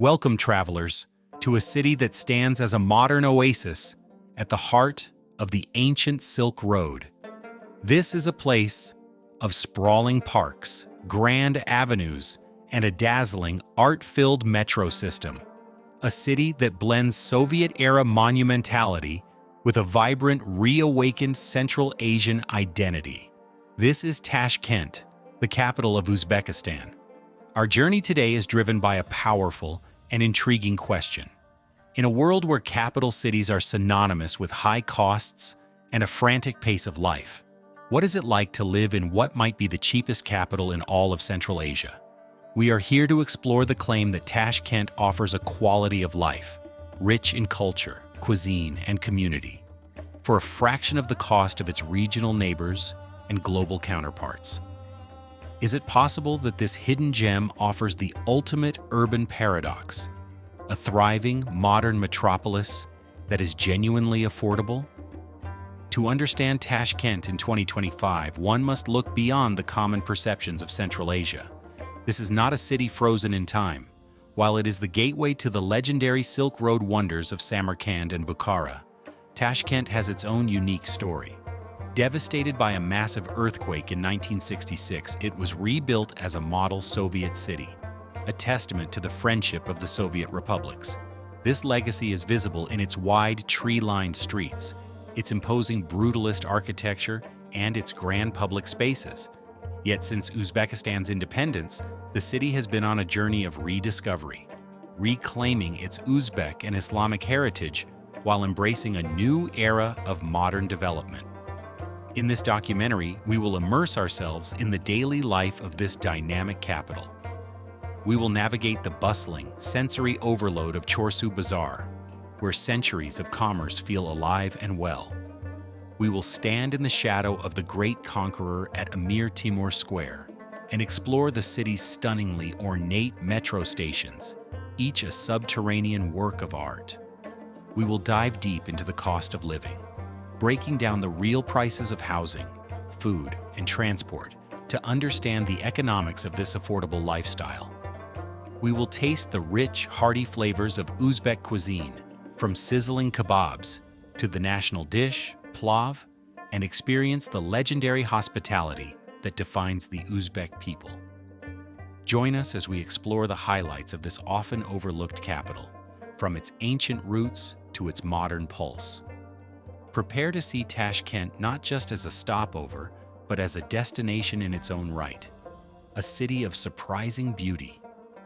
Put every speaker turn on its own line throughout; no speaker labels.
Welcome, travelers, to a city that stands as a modern oasis at the heart of the ancient Silk Road. This is a place of sprawling parks, grand avenues, and a dazzling, art-filled metro system. A city that blends Soviet-era monumentality with a vibrant, reawakened Central Asian identity. This is Tashkent, the capital of Uzbekistan. Our journey today is driven by a powerful and intriguing question. In a world where capital cities are synonymous with high costs and a frantic pace of life, what is it like to live in what might be the cheapest capital in all of Central Asia? We are here to explore the claim that Tashkent offers a quality of life, rich in culture, cuisine, and community, for a fraction of the cost of its regional neighbors and global counterparts. Is it possible that this hidden gem offers the ultimate urban paradox, a thriving, modern metropolis that is genuinely affordable? To understand Tashkent in 2025, one must look beyond the common perceptions of Central Asia. This is not a city frozen in time. While it is the gateway to the legendary Silk Road wonders of Samarkand and Bukhara, Tashkent has its own unique story. Devastated by a massive earthquake in 1966, it was rebuilt as a model Soviet city, a testament to the friendship of the Soviet republics. This legacy is visible in its wide, tree-lined streets, its imposing brutalist architecture, and its grand public spaces. Yet since Uzbekistan's independence, the city has been on a journey of rediscovery, reclaiming its Uzbek and Islamic heritage while embracing a new era of modern development. In this documentary, we will immerse ourselves in the daily life of this dynamic capital. We will navigate the bustling, sensory overload of Chorsu Bazaar, where centuries of commerce feel alive and well. We will stand in the shadow of the great conqueror at Amir Timur Square and explore the city's stunningly ornate metro stations, each a subterranean work of art. We will dive deep into the cost of living, breaking down the real prices of housing, food, and transport to understand the economics of this affordable lifestyle. We will taste the rich, hearty flavors of Uzbek cuisine, from sizzling kebabs to the national dish, plov, and experience the legendary hospitality that defines the Uzbek people. Join us as we explore the highlights of this often overlooked capital, from its ancient roots to its modern pulse. Prepare to see Tashkent not just as a stopover, but as a destination in its own right. A city of surprising beauty,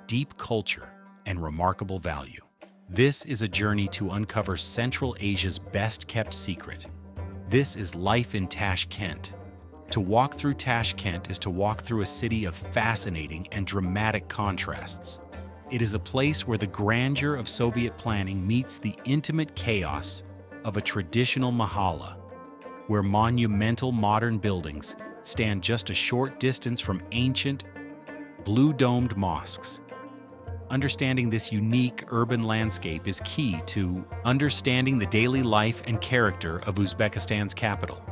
deep culture, and remarkable value. This is a journey to uncover Central Asia's best-kept secret. This is life in Tashkent. To walk through Tashkent is to walk through a city of fascinating and dramatic contrasts. It is a place where the grandeur of Soviet planning meets the intimate chaos of a traditional mahalla, where monumental modern buildings stand just a short distance from ancient, blue-domed mosques. Understanding this unique urban landscape is key to understanding the daily life and character of Uzbekistan's capital.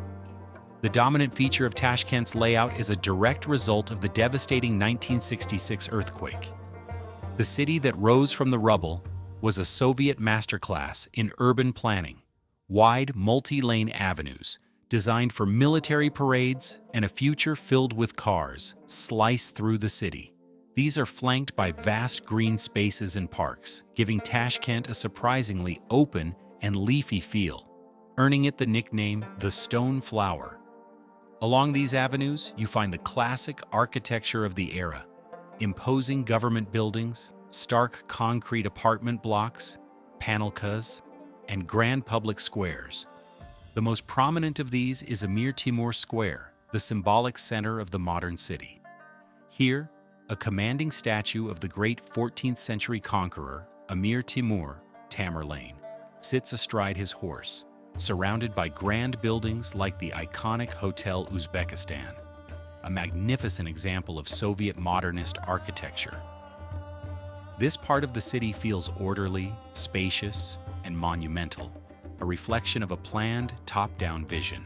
The dominant feature of Tashkent's layout is a direct result of the devastating 1966 earthquake. The city that rose from the rubble was a Soviet masterclass in urban planning. Wide, multi-lane avenues, designed for military parades and a future filled with cars, slice through the city. These are flanked by vast green spaces and parks, giving Tashkent a surprisingly open and leafy feel, earning it the nickname the Stone Flower. Along these avenues, you find the classic architecture of the era, imposing government buildings, stark concrete apartment blocks, panelkas, and grand public squares. The most prominent of these is Amir Timur Square, the symbolic center of the modern city. Here, a commanding statue of the great 14th century conqueror, Amir Timur, Tamerlane, sits astride his horse, surrounded by grand buildings like the iconic Hotel Uzbekistan, a magnificent example of Soviet modernist architecture. This part of the city feels orderly, spacious, and monumental, a reflection of a planned, top-down vision.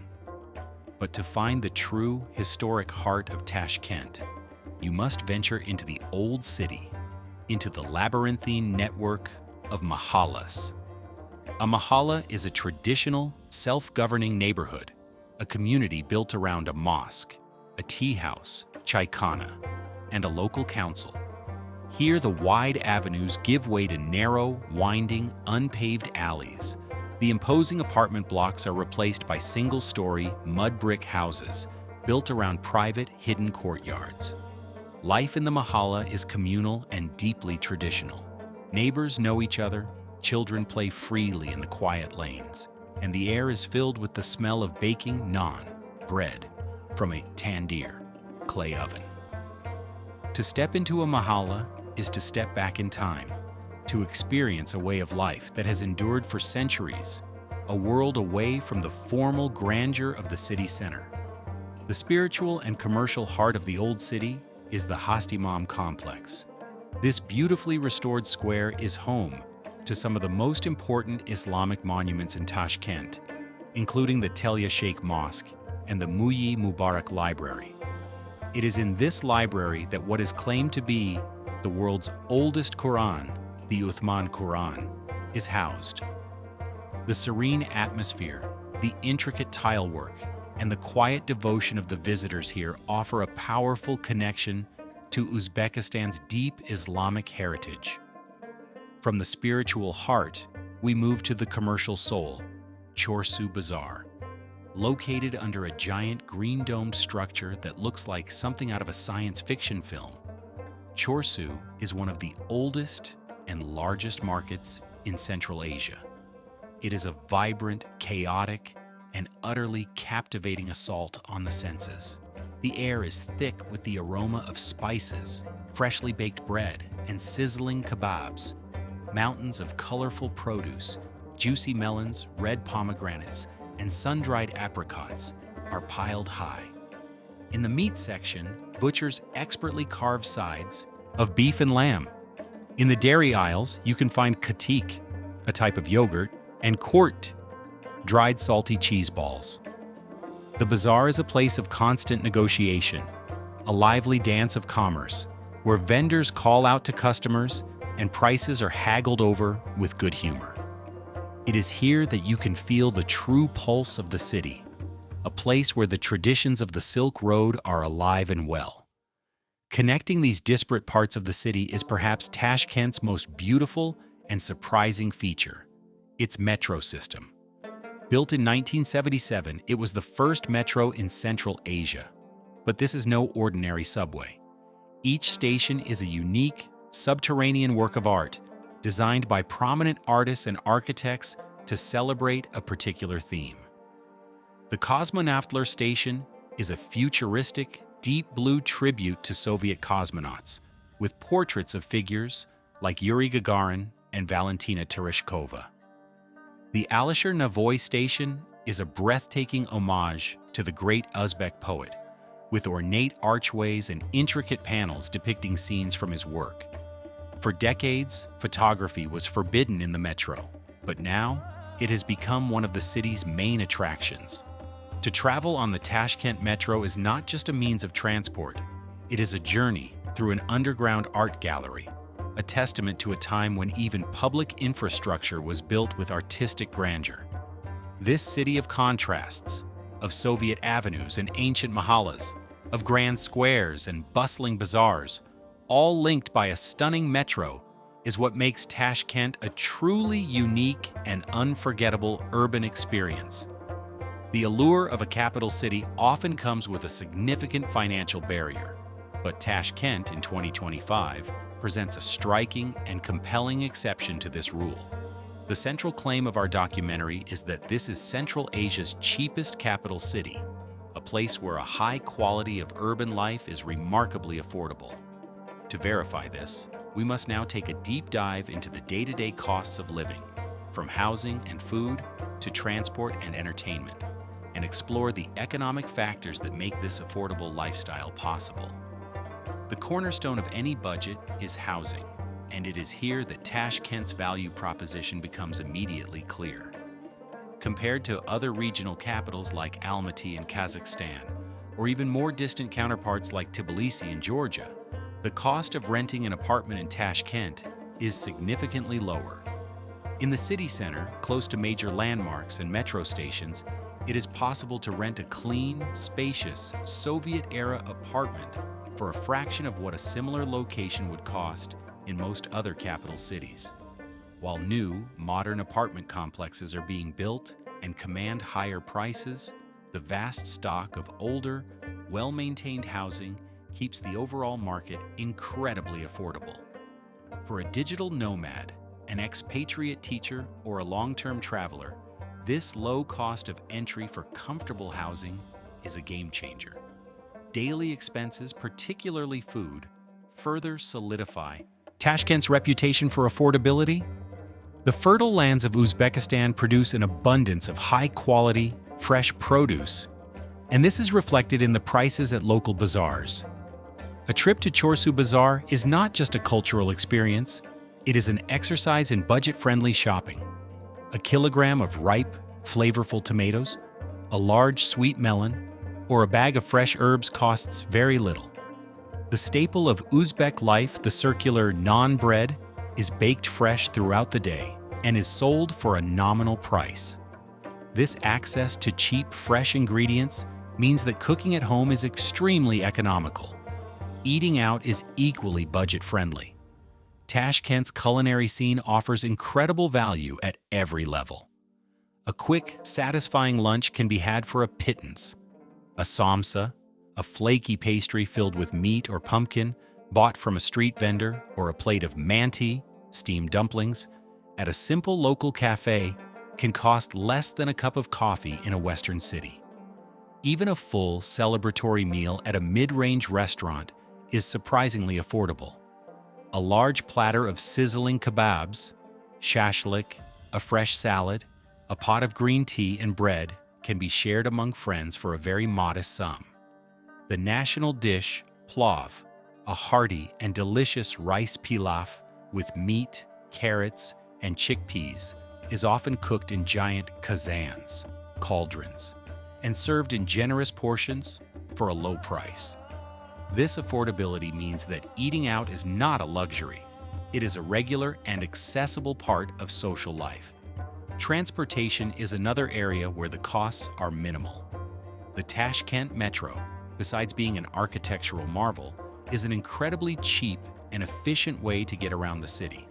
But to find the true, historic heart of Tashkent, you must venture into the Old City, into the labyrinthine network of mahallas. A mahalla is a traditional, self-governing neighborhood, a community built around a mosque, a tea house, chaikhana, and a local council. Here, the wide avenues give way to narrow, winding, unpaved alleys. The imposing apartment blocks are replaced by single-story, mud brick houses built around private, hidden courtyards. Life in the mahalla is communal and deeply traditional. Neighbors know each other, children play freely in the quiet lanes, and the air is filled with the smell of baking naan, bread, from a tandir, clay oven. To step into a mahalla is to step back in time, to experience a way of life that has endured for centuries, a world away from the formal grandeur of the city center. The spiritual and commercial heart of the old city is the Hastimam complex. This beautifully restored square is home to some of the most important Islamic monuments in Tashkent, including the Telya Sheikh Mosque and the Muyi Mubarak Library. It is in this library that what is claimed to be the world's oldest Quran, the Uthman Quran, is housed. The serene atmosphere, the intricate tile work, and the quiet devotion of the visitors here offer a powerful connection to Uzbekistan's deep Islamic heritage. From the spiritual heart, we move to the commercial soul, Chorsu Bazaar. Located under a giant green-domed structure that looks like something out of a science fiction film, Chorsu is one of the oldest and largest markets in Central Asia. It is a vibrant, chaotic, and utterly captivating assault on the senses. The air is thick with the aroma of spices, freshly baked bread, and sizzling kebabs. Mountains of colorful produce, juicy melons, red pomegranates, and sun-dried apricots are piled high. In the meat section, butchers expertly carve sides of beef and lamb. In the dairy aisles, you can find katik, a type of yogurt, and kort, dried salty cheese balls. The bazaar is a place of constant negotiation, a lively dance of commerce, where vendors call out to customers and prices are haggled over with good humor. It is here that you can feel the true pulse of the city, a place where the traditions of the Silk Road are alive and well. Connecting these disparate parts of the city is perhaps Tashkent's most beautiful and surprising feature, its metro system. Built in 1977, it was the first metro in Central Asia. But this is no ordinary subway. Each station is a unique, subterranean work of art designed by prominent artists and architects to celebrate a particular theme. The Kosmonavtlar station is a futuristic, deep blue tribute to Soviet cosmonauts, with portraits of figures like Yuri Gagarin and Valentina Tereshkova. The Alisher Navoy station is a breathtaking homage to the great Uzbek poet, with ornate archways and intricate panels depicting scenes from his work. For decades, photography was forbidden in the metro, but now it has become one of the city's main attractions. To travel on the Tashkent Metro is not just a means of transport, it is a journey through an underground art gallery, a testament to a time when even public infrastructure was built with artistic grandeur. This city of contrasts, of Soviet avenues and ancient mahallas, of grand squares and bustling bazaars, all linked by a stunning metro, is what makes Tashkent a truly unique and unforgettable urban experience. The allure of a capital city often comes with a significant financial barrier, but Tashkent in 2025 presents a striking and compelling exception to this rule. The central claim of our documentary is that this is Central Asia's cheapest capital city, a place where a high quality of urban life is remarkably affordable. To verify this, we must now take a deep dive into the day-to-day costs of living, from housing and food to transport and entertainment, and explore the economic factors that make this affordable lifestyle possible. The cornerstone of any budget is housing, and it is here that Tashkent's value proposition becomes immediately clear. Compared to other regional capitals like Almaty in Kazakhstan, or even more distant counterparts like Tbilisi in Georgia, the cost of renting an apartment in Tashkent is significantly lower. In the city center, close to major landmarks and metro stations, it is possible to rent a clean, spacious, Soviet-era apartment for a fraction of what a similar location would cost in most other capital cities. While new, modern apartment complexes are being built and command higher prices, the vast stock of older, well-maintained housing keeps the overall market incredibly affordable. For a digital nomad, an expatriate teacher, or a long-term traveler, this low cost of entry for comfortable housing is a game changer. Daily expenses, particularly food, further solidify Tashkent's reputation for affordability. The fertile lands of Uzbekistan produce an abundance of high-quality, fresh produce, and this is reflected in the prices at local bazaars. A trip to Chorsu Bazaar is not just a cultural experience, it is an exercise in budget-friendly shopping. A kilogram of ripe, flavorful tomatoes, a large sweet melon, or a bag of fresh herbs costs very little. The staple of Uzbek life, the circular naan bread, is baked fresh throughout the day and is sold for a nominal price. This access to cheap, fresh ingredients means that cooking at home is extremely economical. Eating out is equally budget-friendly. Tashkent's culinary scene offers incredible value at every level. A quick, satisfying lunch can be had for a pittance. A samsa, a flaky pastry filled with meat or pumpkin, bought from a street vendor, or a plate of manti, steamed dumplings, at a simple local cafe can cost less than a cup of coffee in a Western city. Even a full, celebratory meal at a mid-range restaurant is surprisingly affordable. A large platter of sizzling kebabs, shashlik, a fresh salad, a pot of green tea and bread can be shared among friends for a very modest sum. The national dish, plov, a hearty and delicious rice pilaf with meat, carrots, and chickpeas, is often cooked in giant kazans, cauldrons, and served in generous portions for a low price. This affordability means that eating out is not a luxury. It is a regular and accessible part of social life. Transportation is another area where the costs are minimal. The Tashkent Metro, besides being an architectural marvel, is an incredibly cheap and efficient way to get around the city.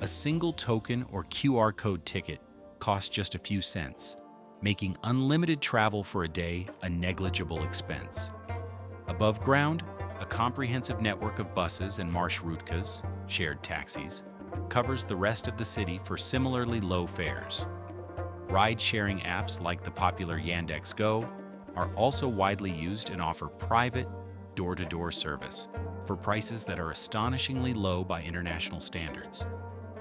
A single token or QR code ticket costs just a few cents, making unlimited travel for a day a negligible expense. Above ground, a comprehensive network of buses and marshrutkas, shared taxis, covers the rest of the city for similarly low fares. Ride-sharing apps like the popular Yandex Go are also widely used and offer private, door-to-door service for prices that are astonishingly low by international standards.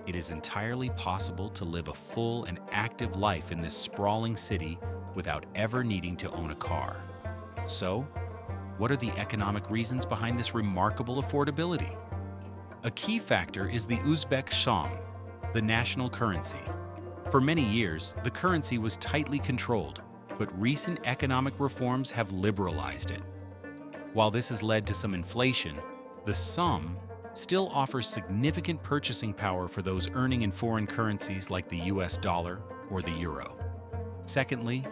It is entirely possible to live a full and active life in this sprawling city without ever needing to own a car. So, what are the economic reasons behind this remarkable affordability? A key factor is the Uzbek som, the national currency. For many years, the currency was tightly controlled, but recent economic reforms have liberalized it. While this has led to some inflation, the som still offers significant purchasing power for those earning in foreign currencies like the US dollar or the euro. Secondly,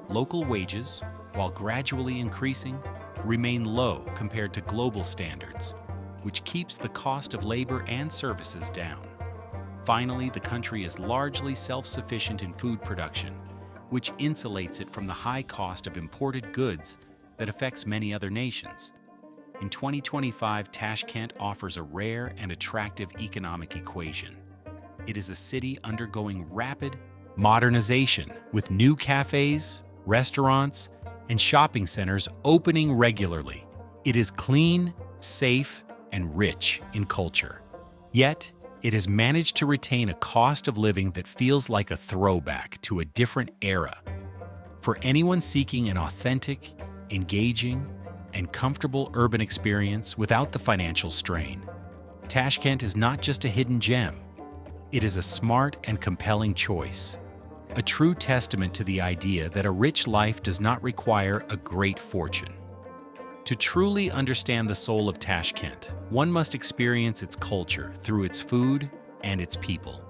local wages, while gradually increasing, remain low compared to global standards, which keeps the cost of labor and services down. Finally, the country is largely self-sufficient in food production, which insulates it from the high cost of imported goods that affects many other nations. In 2025, Tashkent offers a rare and attractive economic equation. It is a city undergoing rapid modernization, with new cafes, restaurants, and shopping centers opening regularly. It is clean, safe, and rich in culture. Yet, it has managed to retain a cost of living that feels like a throwback to a different era. For anyone seeking an authentic, engaging, and comfortable urban experience without the financial strain, Tashkent is not just a hidden gem. It is a smart and compelling choice, a true testament to the idea that a rich life does not require a great fortune. To truly understand the soul of Tashkent, one must experience its culture through its food and its people.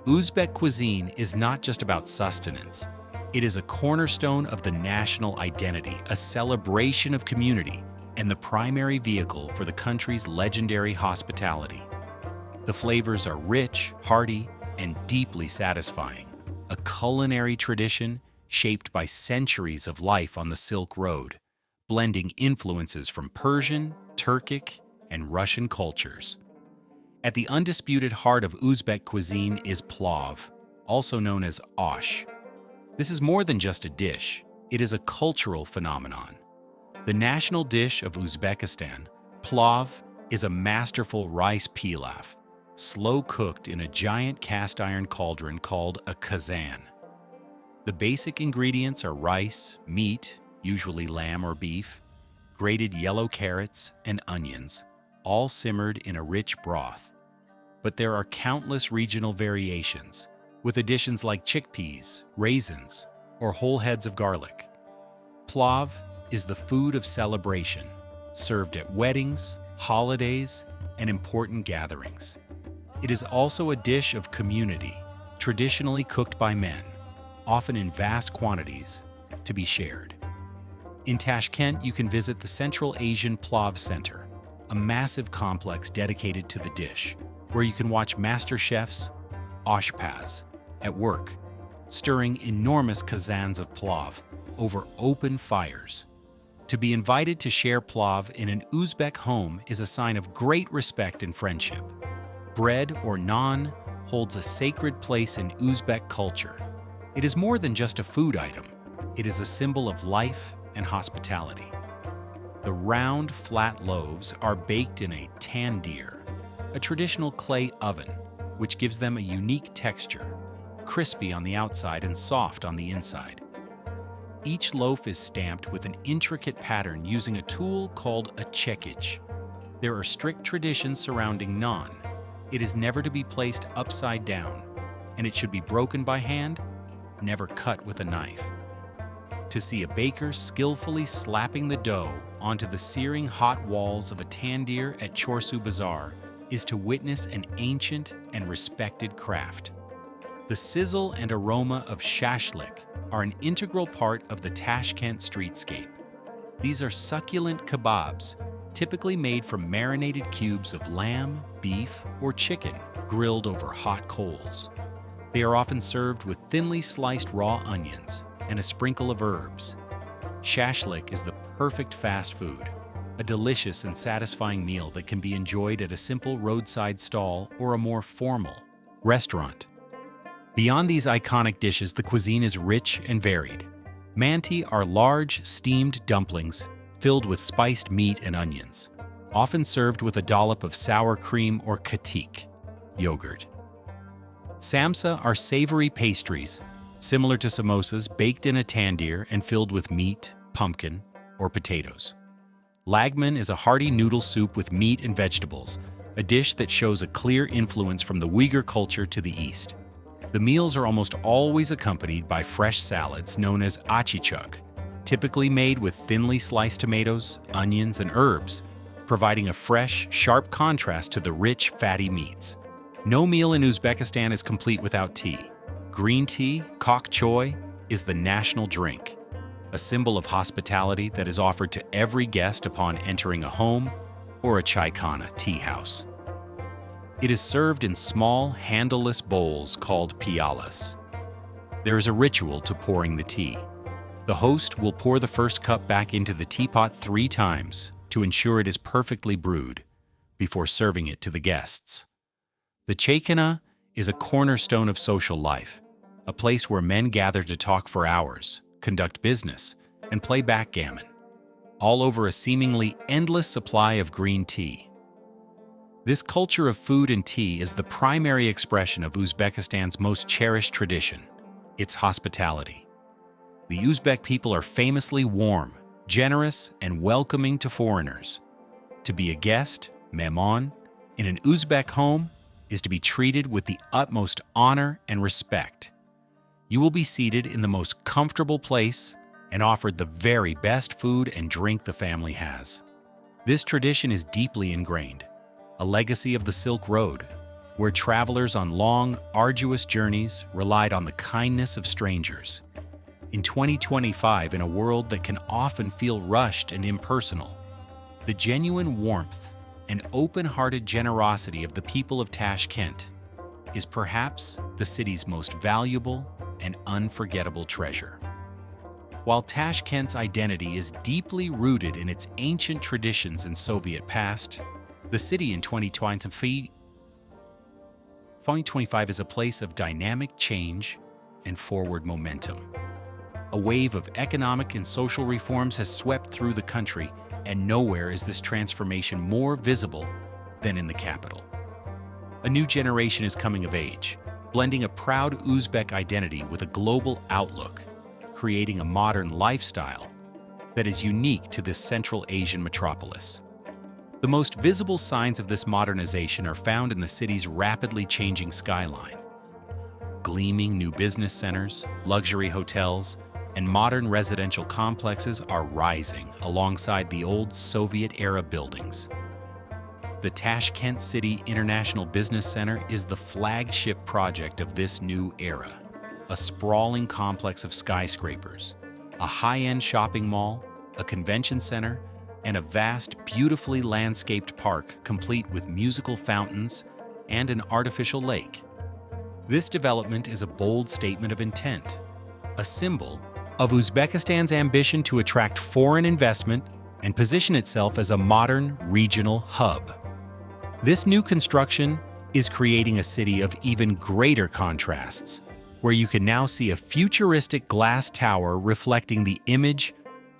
Uzbek cuisine is not just about sustenance. It is a cornerstone of the national identity, a celebration of community, and the primary vehicle for the country's legendary hospitality. The flavors are rich, hearty, and deeply satisfying, a culinary tradition shaped by centuries of life on the Silk Road, blending influences from Persian, Turkic, and Russian cultures. At the undisputed heart of Uzbek cuisine is plov, also known as osh. This is more than just a dish, it is a cultural phenomenon. The national dish of Uzbekistan, plov, is a masterful rice pilaf, slow-cooked in a giant cast-iron cauldron called a kazan. The basic ingredients are rice, meat, usually lamb or beef, grated yellow carrots, and onions, all simmered in a rich broth. But there are countless regional variations, with additions like chickpeas, raisins, or whole heads of garlic. Plov is the food of celebration, served at weddings, holidays, and important gatherings. It is also a dish of community, traditionally cooked by men, often in vast quantities, to be shared. In Tashkent, you can visit the Central Asian Plov Center, a massive complex dedicated to the dish, where you can watch master chefs, oshpaz, at work, stirring enormous kazans of plov over open fires. To be invited to share plov in an Uzbek home is a sign of great respect and friendship. Bread or naan holds a sacred place in Uzbek culture. It is more than just a food item. It is a symbol of life and hospitality. The round, flat loaves are baked in a tandir, a traditional clay oven, which gives them a unique texture, crispy on the outside and soft on the inside. Each loaf is stamped with an intricate pattern using a tool called a chekic. There are strict traditions surrounding naan. It is never to be placed upside down, and it should be broken by hand, never cut with a knife. To see a baker skillfully slapping the dough onto the searing hot walls of a tandir at Chorsu Bazaar is to witness an ancient and respected craft. The sizzle and aroma of shashlik are an integral part of the Tashkent streetscape. These are succulent kebabs, typically made from marinated cubes of lamb, beef, or chicken grilled over hot coals. They are often served with thinly sliced raw onions and a sprinkle of herbs. Shashlik is the perfect fast food, a delicious and satisfying meal that can be enjoyed at a simple roadside stall or a more formal restaurant. Beyond these iconic dishes, the cuisine is rich and varied. Manti are large, steamed dumplings filled with spiced meat and onions, often served with a dollop of sour cream or katik, yogurt. Samsa are savory pastries, similar to samosas, baked in a tandir and filled with meat, pumpkin, or potatoes. Lagman is a hearty noodle soup with meat and vegetables, a dish that shows a clear influence from the Uyghur culture to the east. The meals are almost always accompanied by fresh salads known as achichuk, typically made with thinly sliced tomatoes, onions, and herbs, providing a fresh, sharp contrast to the rich, fatty meats. No meal in Uzbekistan is complete without tea. Green tea, kok choy, is the national drink, a symbol of hospitality that is offered to every guest upon entering a home or a chaikhana tea house. It is served in small, handleless bowls called pialas. There is a ritual to pouring the tea. The host will pour the first cup back into the teapot 3 times to ensure it is perfectly brewed before serving it to the guests. The chaikhana is a cornerstone of social life, a place where men gather to talk for hours, conduct business, and play backgammon, all over a seemingly endless supply of green tea. This culture of food and tea is the primary expression of Uzbekistan's most cherished tradition, its hospitality. The Uzbek people are famously warm, generous, and welcoming to foreigners. To be a guest, mehman, in an Uzbek home is to be treated with the utmost honor and respect. You will be seated in the most comfortable place, and offered the very best food and drink the family has. This tradition is deeply ingrained, a legacy of the Silk Road, where travelers on long, arduous journeys relied on the kindness of strangers. In 2025, in a world that can often feel rushed and impersonal, the genuine warmth and open-hearted generosity of the people of Tashkent is perhaps the city's most valuable and unforgettable treasure. While Tashkent's identity is deeply rooted in its ancient traditions and Soviet past, the city in 2025 is a place of dynamic change and forward momentum. A wave of economic and social reforms has swept through the country, and nowhere is this transformation more visible than in the capital. A new generation is coming of age, blending a proud Uzbek identity with a global outlook, creating a modern lifestyle that is unique to this Central Asian metropolis. The most visible signs of this modernization are found in the city's rapidly changing skyline. Gleaming new business centers, luxury hotels, and modern residential complexes are rising alongside the old Soviet-era buildings. The Tashkent City International Business Center is the flagship project of this new era. A sprawling complex of skyscrapers, a high-end shopping mall, a convention center, and a vast, beautifully landscaped park complete with musical fountains and an artificial lake. This development is a bold statement of intent, a symbol of Uzbekistan's ambition to attract foreign investment and position itself as a modern regional hub. This new construction is creating a city of even greater contrasts, where you can now see a futuristic glass tower reflecting the image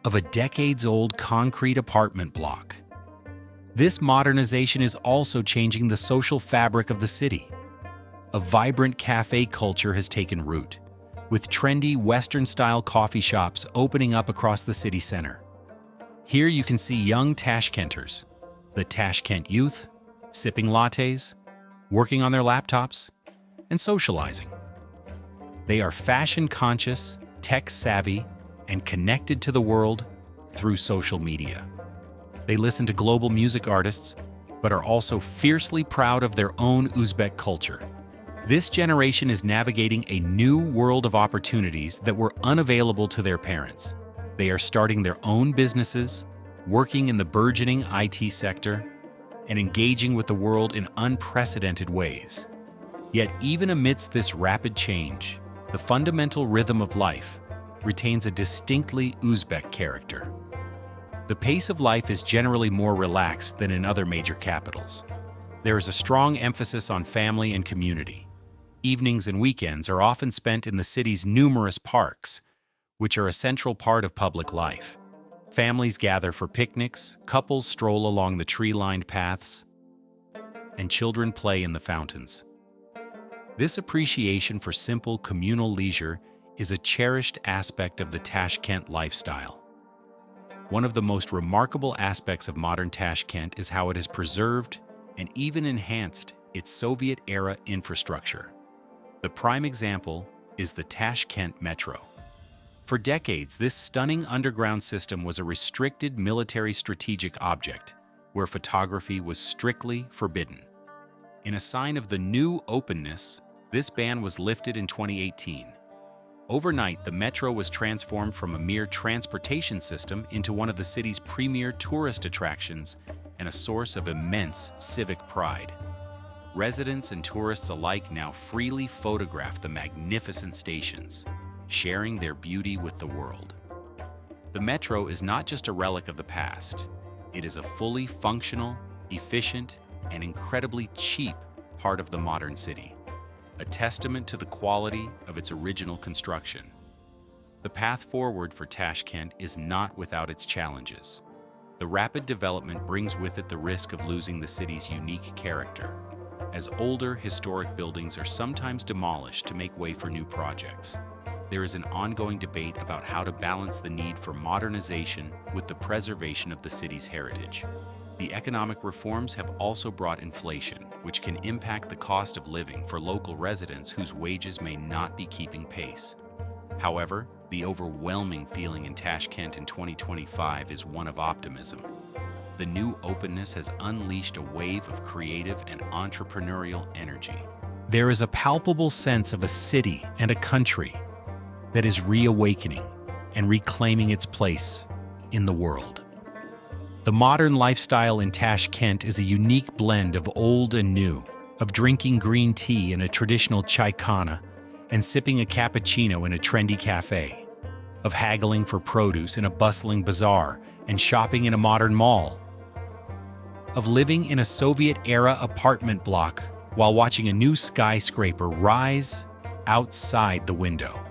of a decades-old concrete apartment block. This modernization is also changing the social fabric of the city. A vibrant cafe culture has taken root, with trendy Western-style coffee shops opening up across the city center. Here you can see young Tashkenters, the Tashkent youth, sipping lattes, working on their laptops, and socializing. They are fashion-conscious, tech-savvy, and connected to the world through social media. They listen to global music artists, but are also fiercely proud of their own Uzbek culture. This generation is navigating a new world of opportunities that were unavailable to their parents. They are starting their own businesses, working in the burgeoning IT sector, and engaging with the world in unprecedented ways. Yet even amidst this rapid change, the fundamental rhythm of life retains a distinctly Uzbek character. The pace of life is generally more relaxed than in other major capitals. There is a strong emphasis on family and community. Evenings and weekends are often spent in the city's numerous parks, which are a central part of public life. Families gather for picnics, couples stroll along the tree-lined paths, and children play in the fountains. This appreciation for simple communal leisure is a cherished aspect of the Tashkent lifestyle. One of the most remarkable aspects of modern Tashkent is how it has preserved and even enhanced its Soviet-era infrastructure. The prime example is the Tashkent Metro. For decades, this stunning underground system was a restricted military strategic object, where photography was strictly forbidden. In a sign of the new openness, this ban was lifted in 2018. Overnight, the metro was transformed from a mere transportation system into one of the city's premier tourist attractions and a source of immense civic pride. Residents and tourists alike now freely photograph the magnificent stations, sharing their beauty with the world. The metro is not just a relic of the past. It is a fully functional, efficient, and incredibly cheap part of the modern city, a testament to the quality of its original construction. The path forward for Tashkent is not without its challenges. The rapid development brings with it the risk of losing the city's unique character, as older historic buildings are sometimes demolished to make way for new projects. There is an ongoing debate about how to balance the need for modernization with the preservation of the city's heritage. The economic reforms have also brought inflation, which can impact the cost of living for local residents whose wages may not be keeping pace. However, the overwhelming feeling in Tashkent in 2025 is one of optimism. The new openness has unleashed a wave of creative and entrepreneurial energy. There is a palpable sense of a city and a country that is reawakening and reclaiming its place in the world. The modern lifestyle in Tashkent is a unique blend of old and new, of drinking green tea in a traditional chai khana and sipping a cappuccino in a trendy cafe, of haggling for produce in a bustling bazaar and shopping in a modern mall, of living in a Soviet-era apartment block while watching a new skyscraper rise outside the window.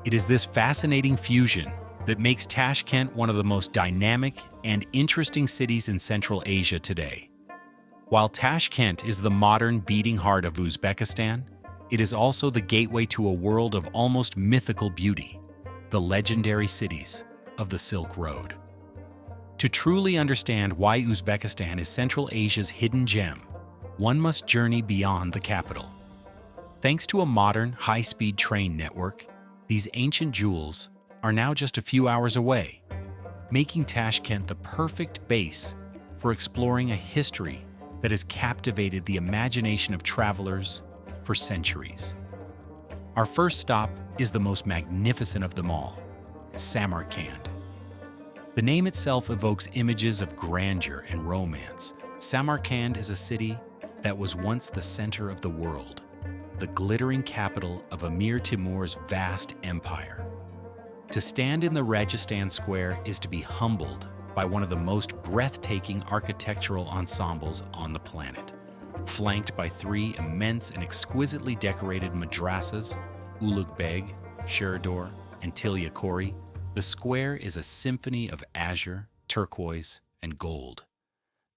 It is this fascinating fusion that makes Tashkent one of the most dynamic and interesting cities in Central Asia today. While Tashkent is the modern beating heart of Uzbekistan, it is also the gateway to a world of almost mythical beauty, the legendary cities of the Silk Road. To truly understand why Uzbekistan is Central Asia's hidden gem, one must journey beyond the capital. Thanks to a modern, high-speed train network, these ancient jewels are now just a few hours away, making Tashkent the perfect base for exploring a history that has captivated the imagination of travelers for centuries. Our first stop is the most magnificent of them all, Samarkand. The name itself evokes images of grandeur and romance. Samarkand is a city that was once the center of the world, the glittering capital of Amir Timur's vast empire. To stand in the Rajasthan Square is to be humbled by one of the most breathtaking architectural ensembles on the planet. Flanked by three immense and exquisitely decorated madrasas, Ulugh Beg, Sheridor, and Tilyakori, the square is a symphony of azure, turquoise, and gold.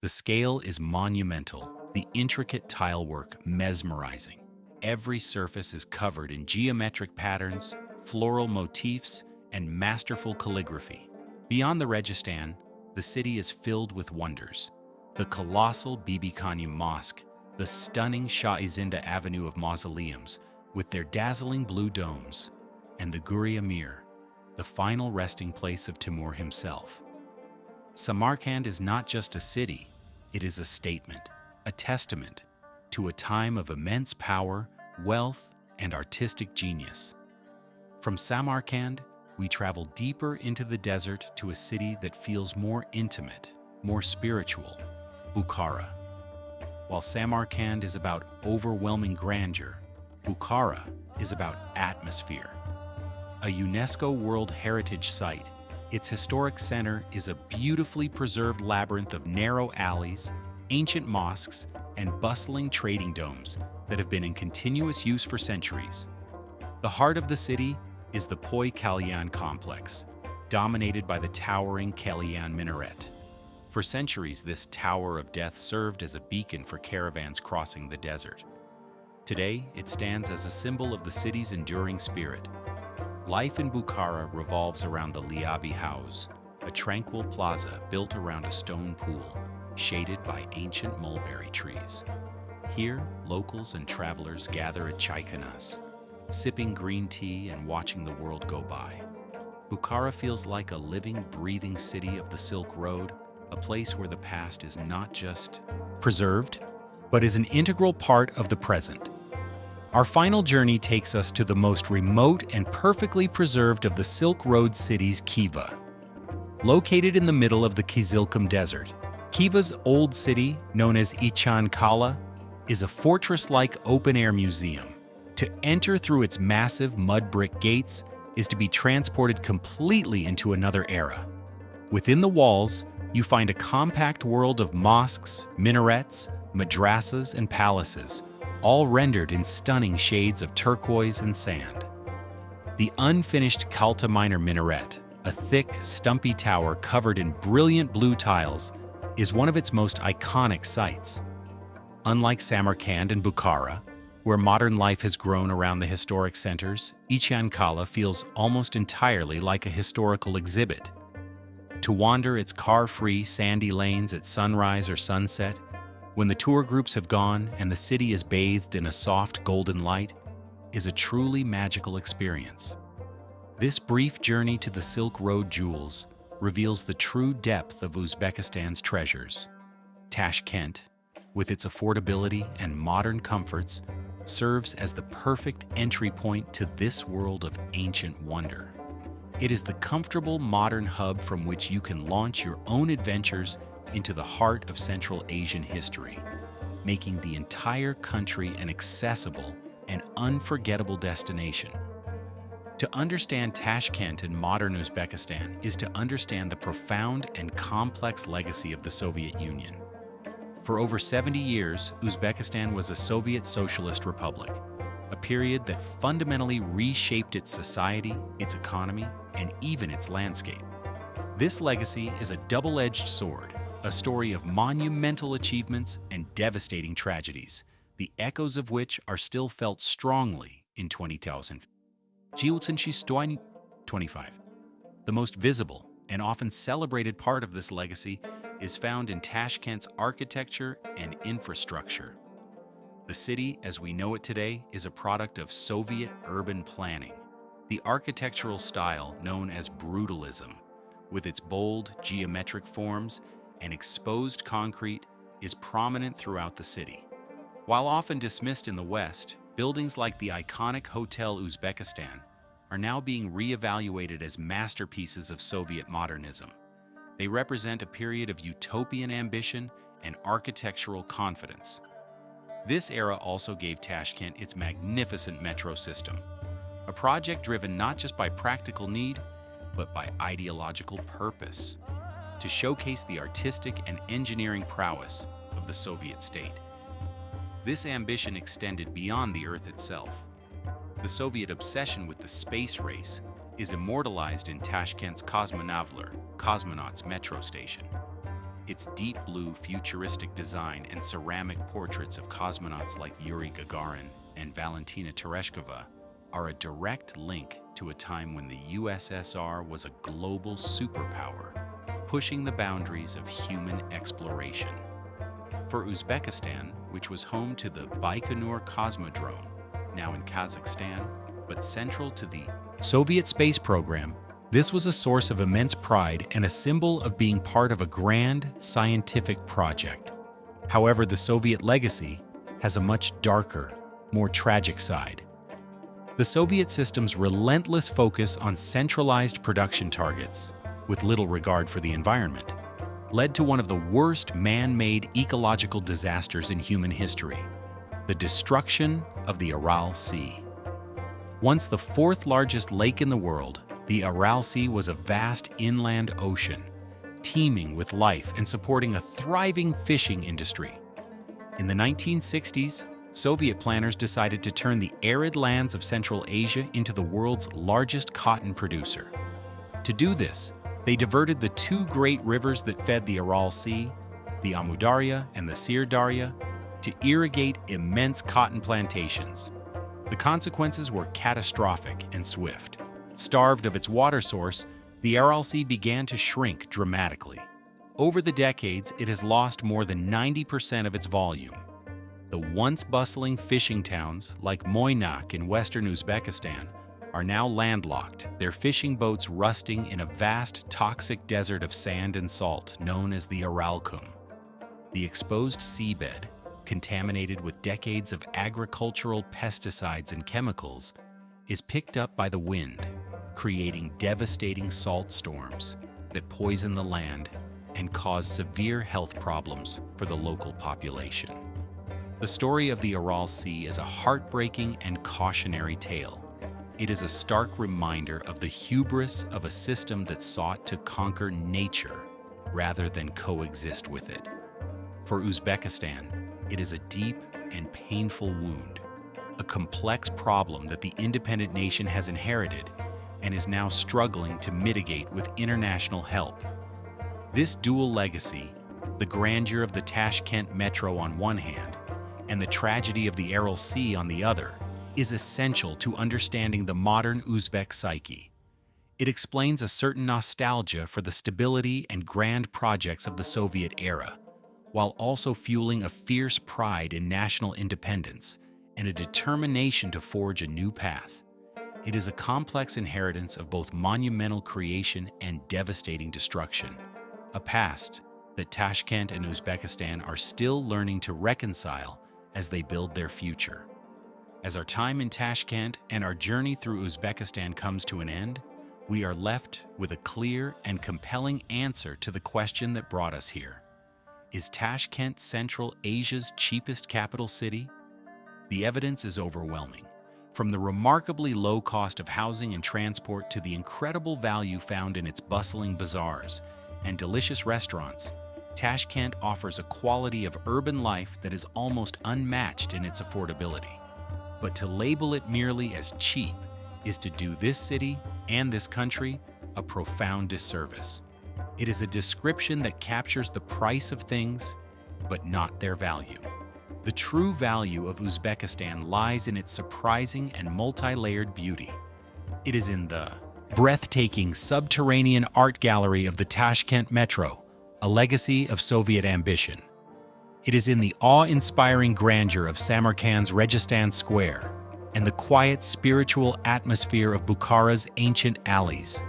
The scale is monumental, the intricate tilework mesmerizing. Every surface is covered in geometric patterns, floral motifs, and masterful calligraphy. Beyond the Rajasthan, the city is filled with wonders. The colossal Bibi Khanum Mosque, the stunning Shah Izinda Avenue of mausoleums with their dazzling blue domes, and the Guri Amir, the final resting place of Timur himself. Samarkand is not just a city, it is a statement, a testament to a time of immense power, wealth, and artistic genius. From Samarkand, we travel deeper into the desert to a city that feels more intimate, more spiritual, Bukhara. While Samarkand is about overwhelming grandeur, Bukhara is about atmosphere. A UNESCO World Heritage Site, its historic center is a beautifully preserved labyrinth of narrow alleys, ancient mosques, and bustling trading domes that have been in continuous use for centuries. The heart of the city is the Poi Kalyan complex, dominated by the towering Kalyan minaret. For centuries, this Tower of Death served as a beacon for caravans crossing the desert. Today, it stands as a symbol of the city's enduring spirit. Life in Bukhara revolves around the Liabi House, a tranquil plaza built around a stone pool, shaded by ancient mulberry trees. Here, locals and travelers gather at chaikhanas, sipping green tea and watching the world go by. Bukhara feels like a living, breathing city of the Silk Road, a place where the past is not just preserved, but is an integral part of the present. Our final journey takes us to the most remote and perfectly preserved of the Silk Road cities, Khiva. Located in the middle of the Kizilkum Desert, Khiva's old city, known as Ichan Kala, is a fortress-like open-air museum. To enter through its massive mud brick gates is to be transported completely into another era. Within the walls, you find a compact world of mosques, minarets, madrasas, and palaces, all rendered in stunning shades of turquoise and sand. The unfinished Khalta Minor minaret, a thick, stumpy tower covered in brilliant blue tiles, is one of its most iconic sights. Unlike Samarkand and Bukhara, where modern life has grown around the historic centers, Ichan Kala feels almost entirely like a historical exhibit. To wander its car-free, sandy lanes at sunrise or sunset, when the tour groups have gone and the city is bathed in a soft golden light, is a truly magical experience. This brief journey to the Silk Road jewels reveals the true depth of Uzbekistan's treasures. Tashkent, with its affordability and modern comforts, serves as the perfect entry point to this world of ancient wonder. It is the comfortable modern hub from which you can launch your own adventures into the heart of Central Asian history, making the entire country an accessible and unforgettable destination. To understand Tashkent and modern Uzbekistan is to understand the profound and complex legacy of the Soviet Union. For over 70 years, Uzbekistan was a Soviet socialist republic, a period that fundamentally reshaped its society, its economy, and even its landscape. This legacy is a double-edged sword, a story of monumental achievements and devastating tragedies, the echoes of which are still felt strongly in 20,000. 25. The most visible and often celebrated part of this legacy is found in Tashkent's architecture and infrastructure. The city, as we know it today, is a product of Soviet urban planning. The architectural style known as brutalism, with its bold geometric forms and exposed concrete, is prominent throughout the city. While often dismissed in the West, buildings like the iconic Hotel Uzbekistan are now being re-evaluated as masterpieces of Soviet modernism. They represent a period of utopian ambition and architectural confidence. This era also gave Tashkent its magnificent metro system, a project driven not just by practical need, but by ideological purpose, to showcase the artistic and engineering prowess of the Soviet state. This ambition extended beyond the Earth itself. The Soviet obsession with the space race is immortalized in Tashkent's Cosmonauts metro station. Its deep blue futuristic design and ceramic portraits of cosmonauts like Yuri Gagarin and Valentina Tereshkova are a direct link to a time when the USSR was a global superpower, pushing the boundaries of human exploration. For Uzbekistan, which was home to the Baikonur Cosmodrome, now in Kazakhstan, but central to the Soviet space program, this was a source of immense pride and a symbol of being part of a grand scientific project. However, the Soviet legacy has a much darker, more tragic side. The Soviet system's relentless focus on centralized production targets, with little regard for the environment, led to one of the worst man-made ecological disasters in human history: the destruction of the Aral Sea. Once the fourth largest lake in the world, the Aral Sea was a vast inland ocean, teeming with life and supporting a thriving fishing industry. In the 1960s, Soviet planners decided to turn the arid lands of Central Asia into the world's largest cotton producer. To do this, they diverted the two great rivers that fed the Aral Sea, the Amudarya and the Sir Darya, to irrigate immense cotton plantations. The consequences were catastrophic and swift. Starved of its water source, the Aral Sea began to shrink dramatically. Over the decades, it has lost more than 90% of its volume. The once bustling fishing towns, like Moynak in western Uzbekistan, are now landlocked, their fishing boats rusting in a vast toxic desert of sand and salt known as the Aralkum. The exposed seabed, contaminated with decades of agricultural pesticides and chemicals, is picked up by the wind, creating devastating salt storms that poison the land and cause severe health problems for the local population. The story of the Aral Sea is a heartbreaking and cautionary tale. It is a stark reminder of the hubris of a system that sought to conquer nature rather than coexist with it. For Uzbekistan, it is a deep and painful wound, a complex problem that the independent nation has inherited and is now struggling to mitigate with international help. This dual legacy, the grandeur of the Tashkent metro on one hand, and the tragedy of the Aral Sea on the other, is essential to understanding the modern Uzbek psyche. It explains a certain nostalgia for the stability and grand projects of the Soviet era, while also fueling a fierce pride in national independence and a determination to forge a new path. It is a complex inheritance of both monumental creation and devastating destruction, a past that Tashkent and Uzbekistan are still learning to reconcile as they build their future. As our time in Tashkent and our journey through Uzbekistan comes to an end, we are left with a clear and compelling answer to the question that brought us here. Is Tashkent Central Asia's cheapest capital city? The evidence is overwhelming. From the remarkably low cost of housing and transport to the incredible value found in its bustling bazaars and delicious restaurants, Tashkent offers a quality of urban life that is almost unmatched in its affordability. But to label it merely as cheap is to do this city and this country a profound disservice. It is a description that captures the price of things, but not their value. The true value of Uzbekistan lies in its surprising and multi-layered beauty. It is in the breathtaking subterranean art gallery of the Tashkent Metro, a legacy of Soviet ambition. It is in the awe-inspiring grandeur of Samarkand's Registan Square and the quiet spiritual atmosphere of Bukhara's ancient alleys.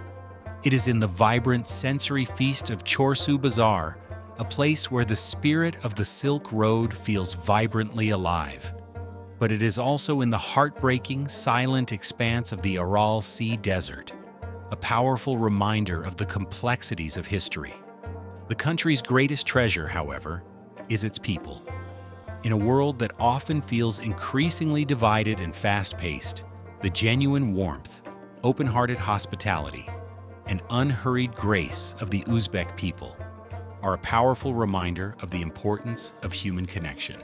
It is in the vibrant sensory feast of Chorsu Bazaar, a place where the spirit of the Silk Road feels vibrantly alive. But it is also in the heartbreaking, silent expanse of the Aral Sea Desert, a powerful reminder of the complexities of history. The country's greatest treasure, however, is its people. In a world that often feels increasingly divided and fast-paced, the genuine warmth, open-hearted hospitality, and unhurried grace of the Uzbek people are a powerful reminder of the importance of human connection.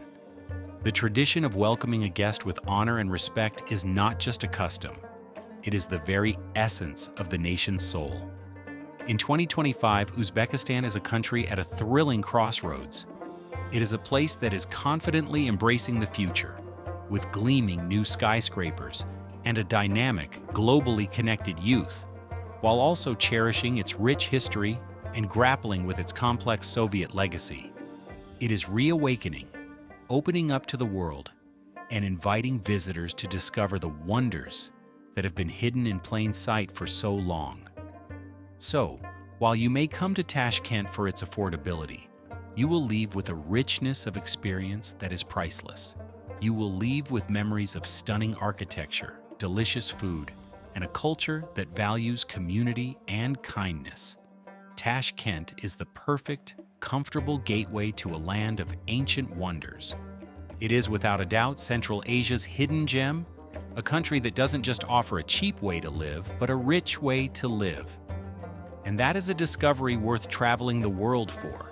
The tradition of welcoming a guest with honor and respect is not just a custom, it is the very essence of the nation's soul. In 2025, Uzbekistan is a country at a thrilling crossroads. It is a place that is confidently embracing the future, with gleaming new skyscrapers and a dynamic, globally connected youth, while also cherishing its rich history and grappling with its complex Soviet legacy. It is reawakening, opening up to the world, and inviting visitors to discover the wonders that have been hidden in plain sight for so long. So, while you may come to Tashkent for its affordability, you will leave with a richness of experience that is priceless. You will leave with memories of stunning architecture, delicious food, and a culture that values community and kindness. Tashkent is the perfect, comfortable gateway to a land of ancient wonders. It is without a doubt Central Asia's hidden gem, a country that doesn't just offer a cheap way to live, but a rich way to live. And that is a discovery worth traveling the world for.